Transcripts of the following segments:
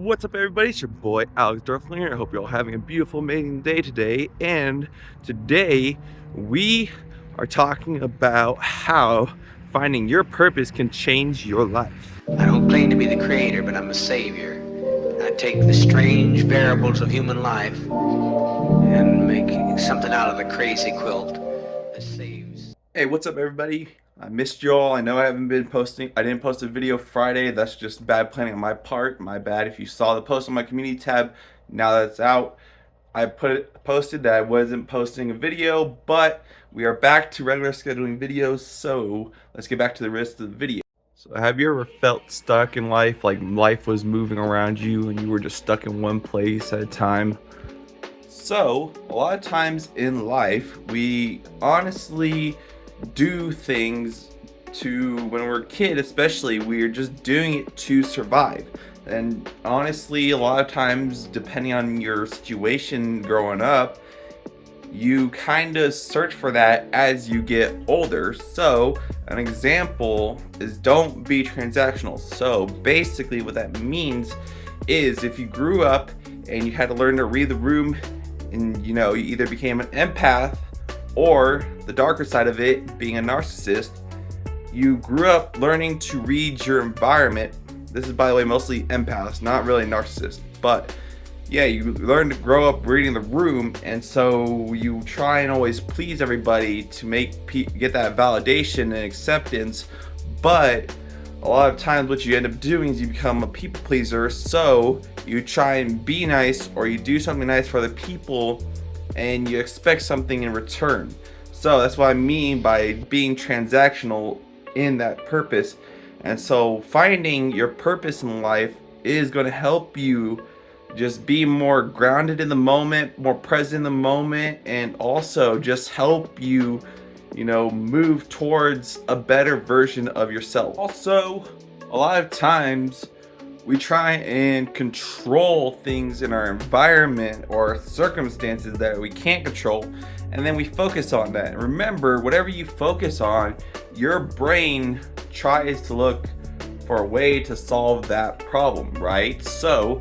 What's up, everybody? It's your boy Alex Dorflinger. I hope you're all having a beautiful, amazing day today. And today we are talking about how finding your purpose can change your life. I don't claim to be the creator, but I'm a savior. I take the strange variables of human life and make something out of the crazy quilt that saves. Hey, what's up, everybody? I missed you all. I know I haven't been posting. I didn't post a video Friday. That's just bad planning on my part. My bad. If you saw the post on my community tab, now that it's out, I posted that I wasn't posting a video, but we are back to regular scheduling videos. So let's get back to the rest of the video. So have you ever felt stuck in life, like life was moving around you and you were just stuck in one place at a time? So a lot of times in life, we honestly do things to, when we're a kid especially, we're just doing it to survive. And honestly, a lot of times, depending on your situation growing up, you kind of search for that as you get older. So an example is don't be transactional. So basically what that means is if you grew up and you had to learn to read the room, and you either became an empath or the darker side of it, being a narcissist, you grew up learning to read your environment. This is, by the way, mostly empaths, not really narcissists, but yeah, you learn to grow up reading the room, and so you try and always please everybody to get that validation and acceptance. But a lot of times what you end up doing is you become a people pleaser, so you try and be nice, or you do something nice for other people and you expect something in return. So that's what I mean by being transactional in that purpose. And so finding your purpose in life is going to help you just be more grounded in the moment, more present in the moment, and also just help you, move towards a better version of yourself. Also, a lot of times we try and control things in our environment or circumstances that we can't control, and then we focus on that. And remember, whatever you focus on, your brain tries to look for a way to solve that problem, right? So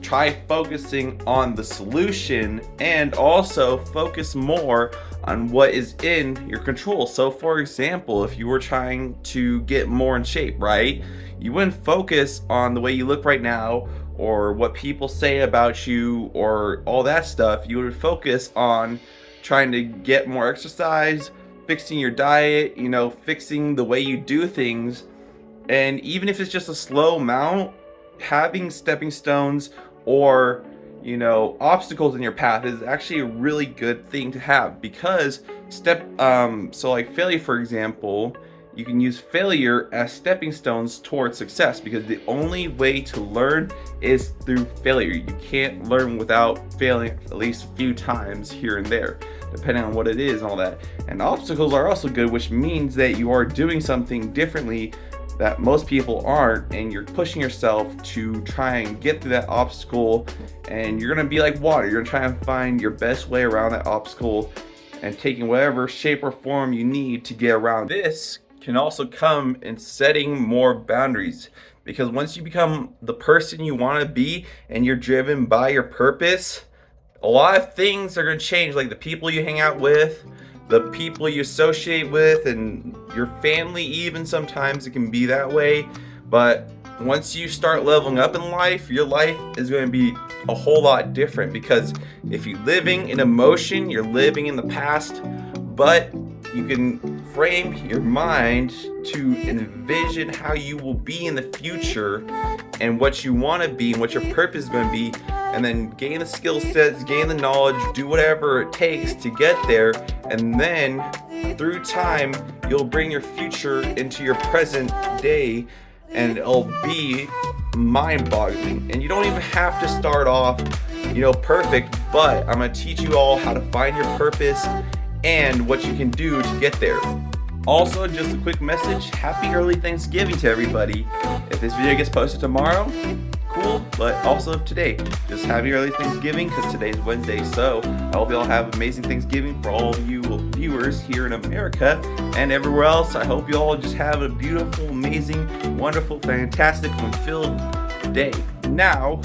try focusing on the solution and also focus more on what is in your control. So for example, if you were trying to get more in shape, right? You wouldn't focus on the way you look right now or what people say about you or all that stuff. You would focus on trying to get more exercise, fixing your diet, fixing the way you do things. And even if it's just a slow amount, having stepping stones or obstacles in your path is actually a really good thing to have, because so like failure, for example, you can use failure as stepping stones towards success, because the only way to learn is through failure. You can't learn without failing at least a few times here and there, depending on what it is and all that. And obstacles are also good, which means that you are doing something differently that most people aren't, and you're pushing yourself to try and get through that obstacle, and you're gonna be like water. You're gonna try and find your best way around that obstacle and taking whatever shape or form you need to get around. This can also come in setting more boundaries, because once you become the person you want to be and you're driven by your purpose, a lot of things are going to change, like the people you hang out with, the people you associate with, and your family. Even sometimes it can be that way, but once you start leveling up in life, your life is going to be a whole lot different, because if you're living in emotion, you're living in the past, but you can frame your mind to envision how you will be in the future and what you want to be and what your purpose is going to be, and then gain the skill sets, gain the knowledge, do whatever it takes to get there, and then through time you'll bring your future into your present day, and it'll be mind-boggling. And you don't even have to start off perfect, but I'm going to teach you all how to find your purpose and what you can do to get there. Also, just a quick message, happy early Thanksgiving to everybody. If this video gets posted tomorrow, cool, but also today, just happy early Thanksgiving, because today's Wednesday. So I hope you all have amazing Thanksgiving. For all of you viewers here in America and everywhere else, I hope you all just have a beautiful, amazing, wonderful, fantastic, fulfilled day. Now,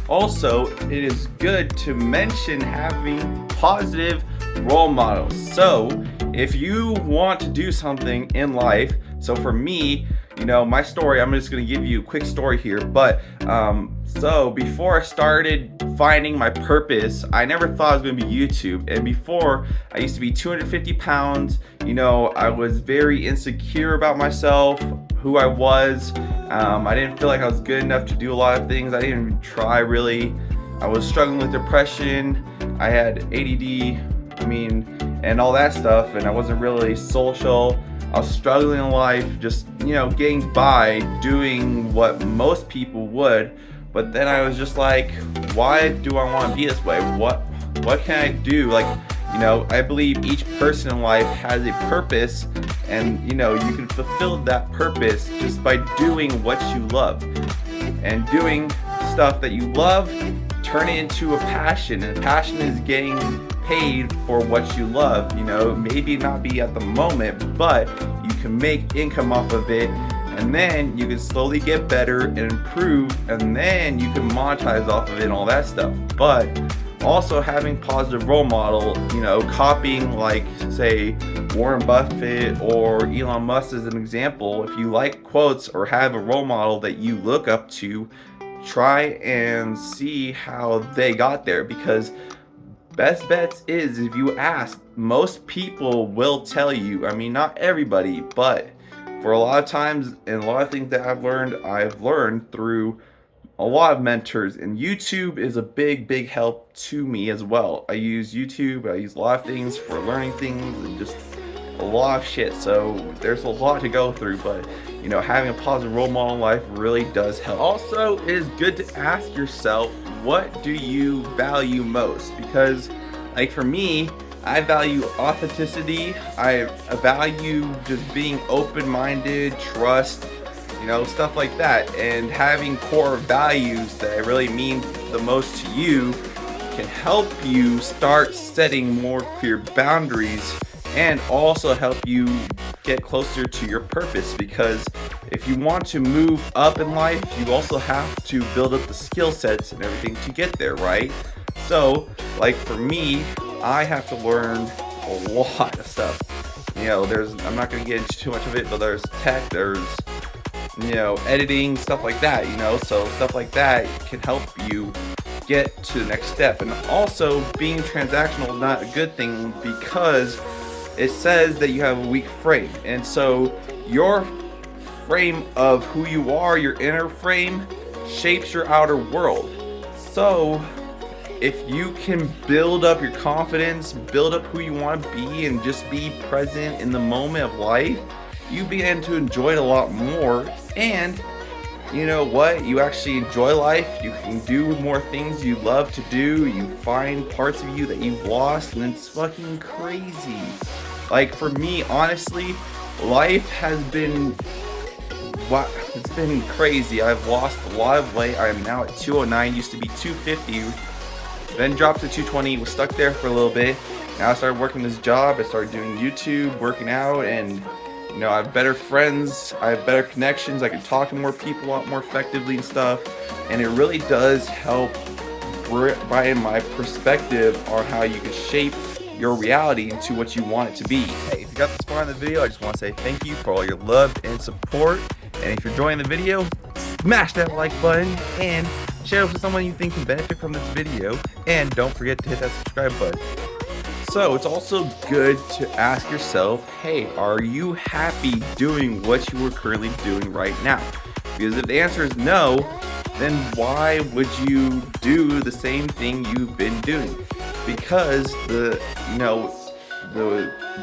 also, it is good to mention having positive role models. So if you want to do something in life, so for me, my story, I'm just going to give you a quick story here, but so before I started finding my purpose, I never thought it was going to be YouTube. And before, I used to be 250 pounds. I was very insecure about myself, who I was. I didn't feel like I was good enough to do a lot of things. I didn't even try really. I was struggling with depression. I had ADD, and all that stuff, and I wasn't really social. I was struggling in life, just getting by, doing what most people would. But then I was just like, why do I want to be this way? What can I do? I believe each person in life has a purpose, and you can fulfill that purpose just by doing what you love. And doing stuff that you love, turn it into a passion. And passion is getting paid for what you love. Maybe not be at the moment, but you can make income off of it, and then you can slowly get better and improve, and then you can monetize off of it and all that stuff. But also having positive role model, copying say Warren Buffett or Elon Musk as an example. If you like quotes or have a role model that you look up to, try and see how they got there, because best bets is, if you ask, most people will tell you. Not everybody, but for a lot of times and a lot of things that I've learned through a lot of mentors, and YouTube is a big help to me as well. I use YouTube, I use a lot of things for learning things, and just a lot of shit. So there's a lot to go through, but having a positive role model in life really does help. Also, it is good to ask yourself, what do you value most? Because for me, I value authenticity. I value just being open-minded, trust, stuff like that. And having core values that really mean the most to you can help you start setting more clear boundaries, and also help you get closer to your purpose. Because if you want to move up in life, you also have to build up the skill sets and everything to get there, right? So for me, I have to learn a lot of stuff. I'm not going to get into too much of it, but there's tech, there's editing, stuff like that, so stuff like that can help you get to the next step. And also, being transactional is not a good thing, because it says that you have a weak frame, and so your frame of who you are, your inner frame, shapes your outer world. So if you can build up your confidence, build up who you want to be, and just be present in the moment of life, you begin to enjoy it a lot more. And you know what? You actually enjoy life. You can do more things you love to do. You find parts of you that you've lost, and it's fucking crazy. For me, honestly, life has been it's been crazy. I've lost a lot of weight. I am now at 209, used to be 250, then dropped to 220, was stuck there for a little bit. Now I started working this job, I started doing YouTube, working out, and I have better friends, I have better connections, I can talk to more people a lot more effectively and stuff, and it really does help brighten my perspective on how you can shape your reality into what you want it to be. Hey, if you got this far in the video, I just want to say thank you for all your love and support. And if you're enjoying the video, smash that like button and share it with someone you think can benefit from this video. And don't forget to hit that subscribe button. So it's also good to ask yourself, hey, are you happy doing what you are currently doing right now? Because if the answer is no, then why would you do the same thing you've been doing? Because the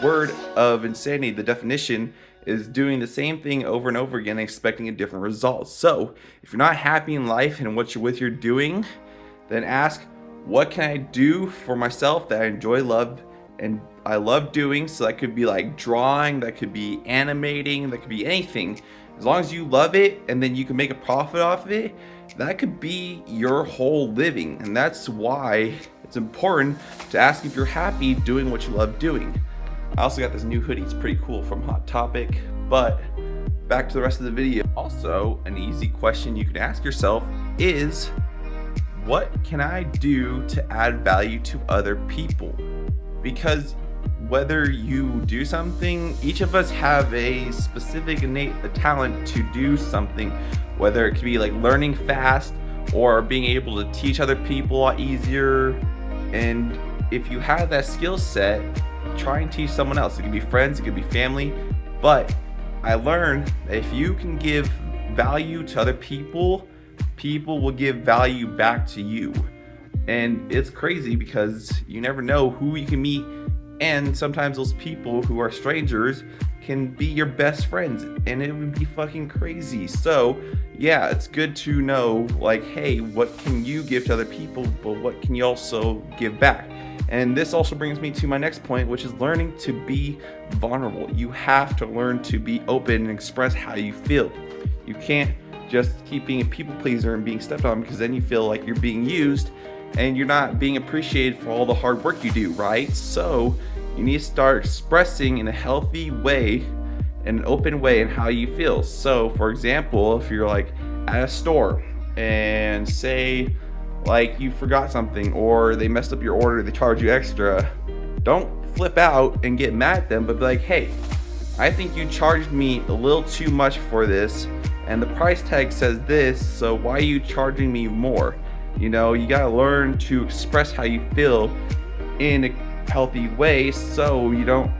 word of insanity, the definition, is doing the same thing over and over again, expecting a different result. So if you're not happy in life and what you're doing, then ask, what can I do for myself that I enjoy, love, and I love doing? So that could be drawing, that could be animating, that could be anything. As long as you love it and then you can make a profit off of it, that could be your whole living. And that's why it's important to ask if you're happy doing what you love doing. I also got this new hoodie, it's pretty cool, from Hot Topic. But back to the rest of the video. Also, an easy question you can ask yourself, is, what can I do to add value to other people? Because whether you do something, each of us have a specific innate talent to do something, whether it could be like learning fast or being able to teach other people a lot easier. And if you have that skill set, try and teach someone else. It could be friends, it could be family, but I learned that if you can give value to other people, people will give value back to you. And it's crazy because you never know who you can meet, and sometimes those people who are strangers can be your best friends, and it would be fucking crazy. So yeah, it's good to know, like, hey, what can you give to other people, but what can you also give back? And this also brings me to my next point, which is learning to be vulnerable. You have to learn to be open and express how you feel. You can't just keep being a people pleaser and being stepped on, because then you feel like you're being used and you're not being appreciated for all the hard work you do, right? So you need to start expressing in a healthy way, in an open way, in how you feel. So for example, if you're like at a store and say like you forgot something or they messed up your order, they charge you extra, don't flip out and get mad at them, but be like, hey, I think you charged me a little too much for this, and the price tag says this, so why are you charging me more? You know, you gotta learn to express how you feel in a healthy way so you don't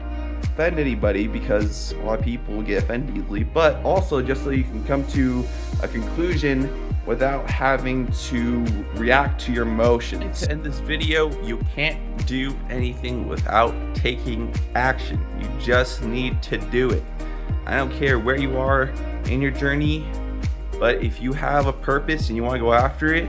offend anybody, because a lot of people get offended easily, but also just so you can come to a conclusion without having to react to your emotions. To end this video, you can't do anything without taking action. You just need to do it. I don't care where you are in your journey, but if you have a purpose and you want to go after it,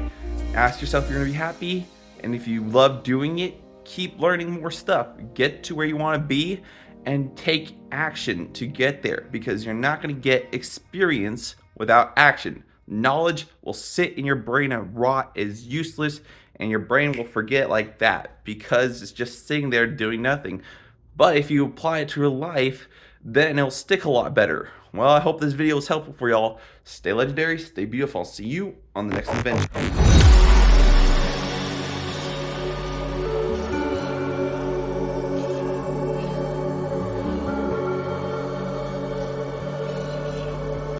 ask yourself if you're going to be happy, and if you love doing it, keep learning more stuff. Get to where you want to be and take action to get there, because you're not going to get experience without action. Knowledge will sit in your brain and rot, is useless, and your brain will forget like that because it's just sitting there doing nothing. But if you apply it to your life, then it'll stick a lot better. Well, I hope this video was helpful for y'all. Stay legendary, stay beautiful. I'll see you on the next event.